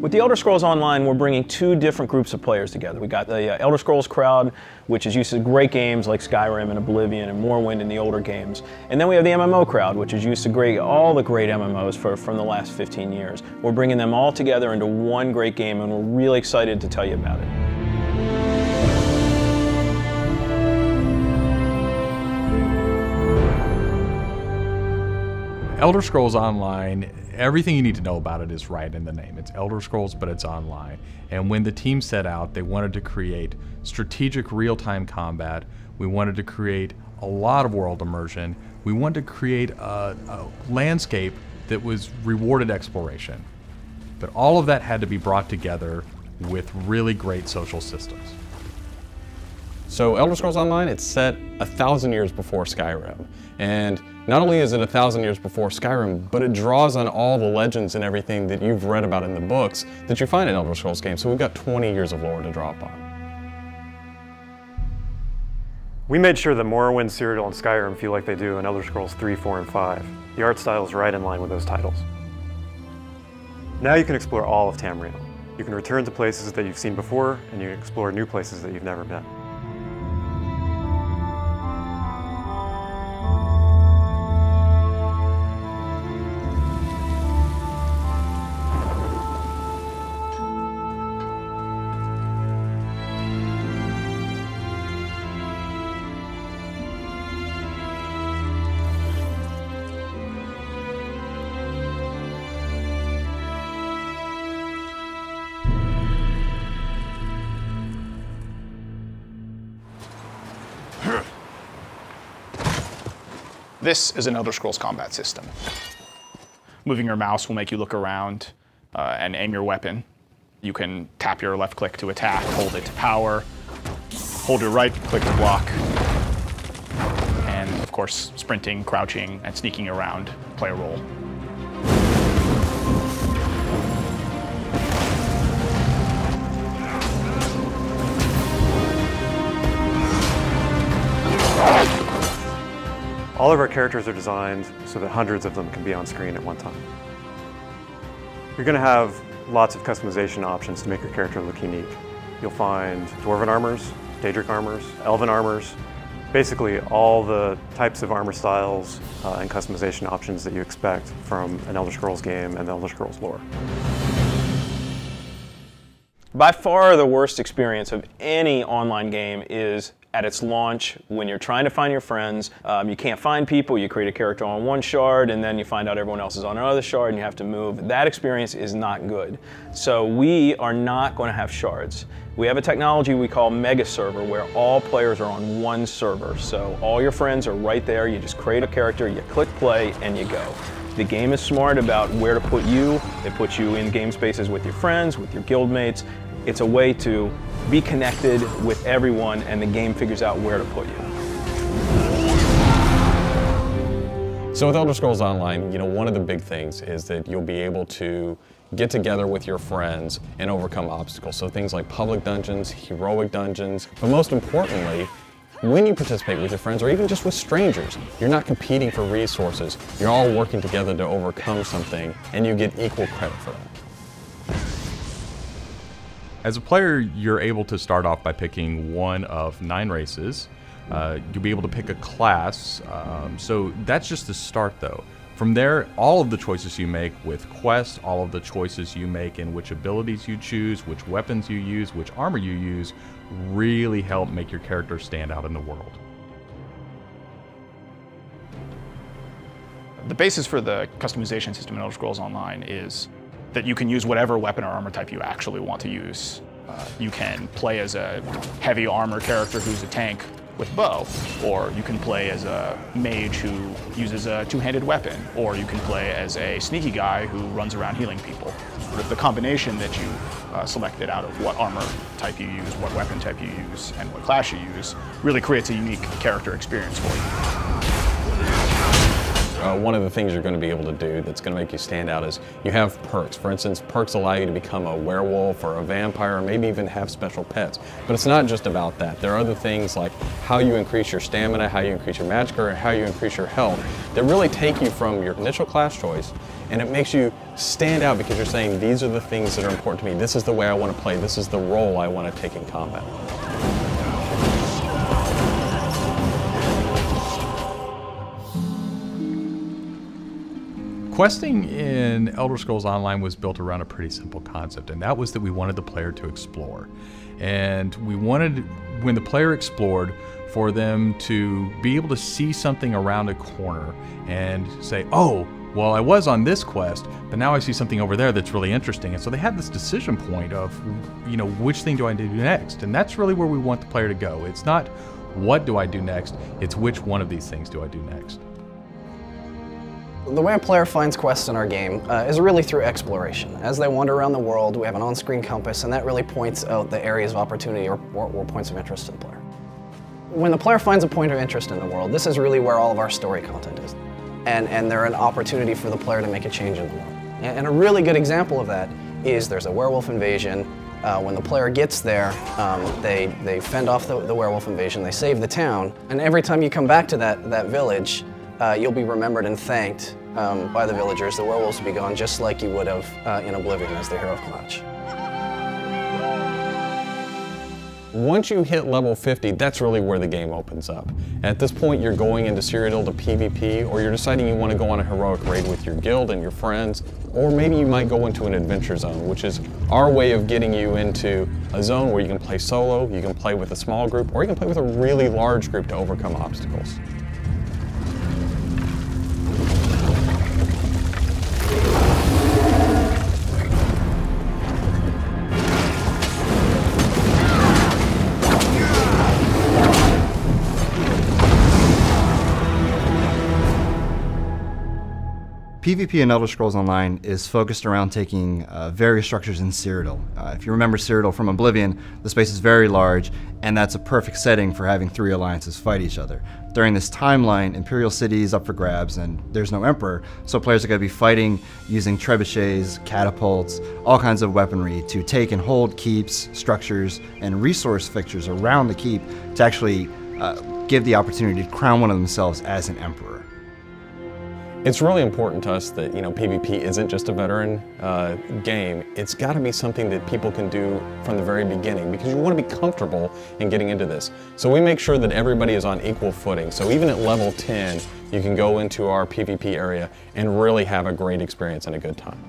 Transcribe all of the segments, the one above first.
With the Elder Scrolls Online, we're bringing two different groups of players together. We got the Elder Scrolls crowd, which is used to great games like Skyrim and Oblivion and Morrowind and the older games. And then we have the MMO crowd, which is used to all the great MMOs from the last 15 years. We're bringing them all together into one great game, and we're really excited to tell you about it. Elder Scrolls Online, everything you need to know about it is right in the name. It's Elder Scrolls, but it's online. And when the team set out, they wanted to create strategic real-time combat. We wanted to create a lot of world immersion. We wanted to create a landscape that was rewarded exploration. But all of that had to be brought together with really great social systems. So Elder Scrolls Online, it's set 1,000 years before Skyrim. And not only is it 1,000 years before Skyrim, but it draws on all the legends and everything that you've read about in the books that you find in Elder Scrolls games. So we've got 20 years of lore to draw upon. We made sure that Morrowind, Cyrodiil, and Skyrim feel like they do in Elder Scrolls 3, 4, and 5. The art style is right in line with those titles. Now you can explore all of Tamriel. You can return to places that you've seen before, and you can explore new places that you've never been. This is an Elder Scrolls combat system. Moving your mouse will make you look around and aim your weapon. You can tap your left click to attack, hold it to power, hold your right click to block, and of course sprinting, crouching, and sneaking around play a role. All of our characters are designed so that hundreds of them can be on screen at one time. You're going to have lots of customization options to make your character look unique. You'll find Dwarven armors, Daedric armors, Elven armors, basically all the types of armor styles and customization options that you expect from an Elder Scrolls game and the Elder Scrolls lore. By far the worst experience of any online game is at its launch when you're trying to find your friends. You can't find people, you create a character on one shard and then you find out everyone else is on another shard and you have to move. That experience is not good. So we are not going to have shards. We have a technology we call Mega Server where all players are on one server. So all your friends are right there, you just create a character, you click play and you go. The game is smart about where to put you. It puts you in game spaces with your friends, with your guildmates. It's a way to be connected with everyone and the game figures out where to put you. So with Elder Scrolls Online, one of the big things is that you'll be able to get together with your friends and overcome obstacles. So things like public dungeons, heroic dungeons, but most importantly, when you participate with your friends or even just with strangers, you're not competing for resources. You're all working together to overcome something and you get equal credit for that. As a player, you're able to start off by picking one of 9 races. You'll be able to pick a class, so that's just the start though. From there, all of the choices you make with quests, all of the choices you make in which abilities you choose, which weapons you use, which armor you use, really help make your character stand out in the world. The basis for the customization system in Elder Scrolls Online is that you can use whatever weapon or armor type you actually want to use. You can play as a heavy armor character who's a tank with bow, or you can play as a mage who uses a two-handed weapon, or you can play as a sneaky guy who runs around healing people. With the combination that you selected out of what armor type you use, what weapon type you use, and what class you use, really creates a unique character experience for you. one of the things you're going to be able to do that's going to make you stand out is you have perks. For instance, perks allow you to become a werewolf or a vampire, or maybe even have special pets. But it's not just about that. There are other things like how you increase your stamina, how you increase your magic, or how you increase your health that really take you from your initial class choice, and it makes you stand out because you're saying, these are the things that are important to me. This is the way I want to play. This is the role I want to take in combat. Questing in Elder Scrolls Online was built around a pretty simple concept, and that was that we wanted the player to explore. And we wanted, when the player explored, for them to be able to see something around a corner and say, oh, well, I was on this quest, but now I see something over there that's really interesting. And so they had this decision point of, you know, which thing do I do next? And that's really where we want the player to go. It's not what do I do next, it's which one of these things do I do next. The way a player finds quests in our game is really through exploration. As they wander around the world, we have an on-screen compass, and that really points out the areas of opportunity or points of interest to the player. When the player finds a point of interest in the world, this is really where all of our story content is. And they're an opportunity for the player to make a change in the world. And a really good example of that is there's a werewolf invasion. When the player gets there, they fend off the werewolf invasion, they save the town, and every time you come back to that village, you'll be remembered and thanked by the villagers. The werewolves will be gone just like you would have in Oblivion as the hero of Clutch. Once you hit level 50, that's really where the game opens up. At this point, you're going into Cyrodiil to PvP, or you're deciding you want to go on a heroic raid with your guild and your friends, or maybe you might go into an adventure zone, which is our way of getting you into a zone where you can play solo, you can play with a small group, or you can play with a really large group to overcome obstacles. PvP in Elder Scrolls Online is focused around taking various structures in Cyrodiil. If you remember Cyrodiil from Oblivion, the space is very large, and that's a perfect setting for having three alliances fight each other. During this timeline, Imperial City is up for grabs, and there's no Emperor, so players are going to be fighting using trebuchets, catapults, all kinds of weaponry to take and hold keeps, structures, and resource fixtures around the keep to actually give the opportunity to crown one of themselves as an Emperor. It's really important to us that, PvP isn't just a veteran game. It's got to be something that people can do from the very beginning, because you want to be comfortable in getting into this. So we make sure that everybody is on equal footing. So even at level 10, you can go into our PvP area and really have a great experience and a good time.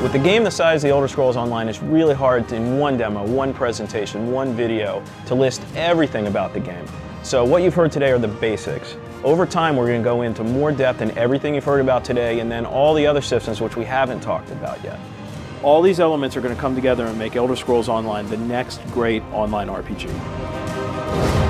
With a game the size of the Elder Scrolls Online, it's really hard to, in one demo, one presentation, one video, to list everything about the game. So what you've heard today are the basics. Over time, we're going to go into more depth in everything you've heard about today, and then all the other systems which we haven't talked about yet. All these elements are going to come together and make Elder Scrolls Online the next great online RPG.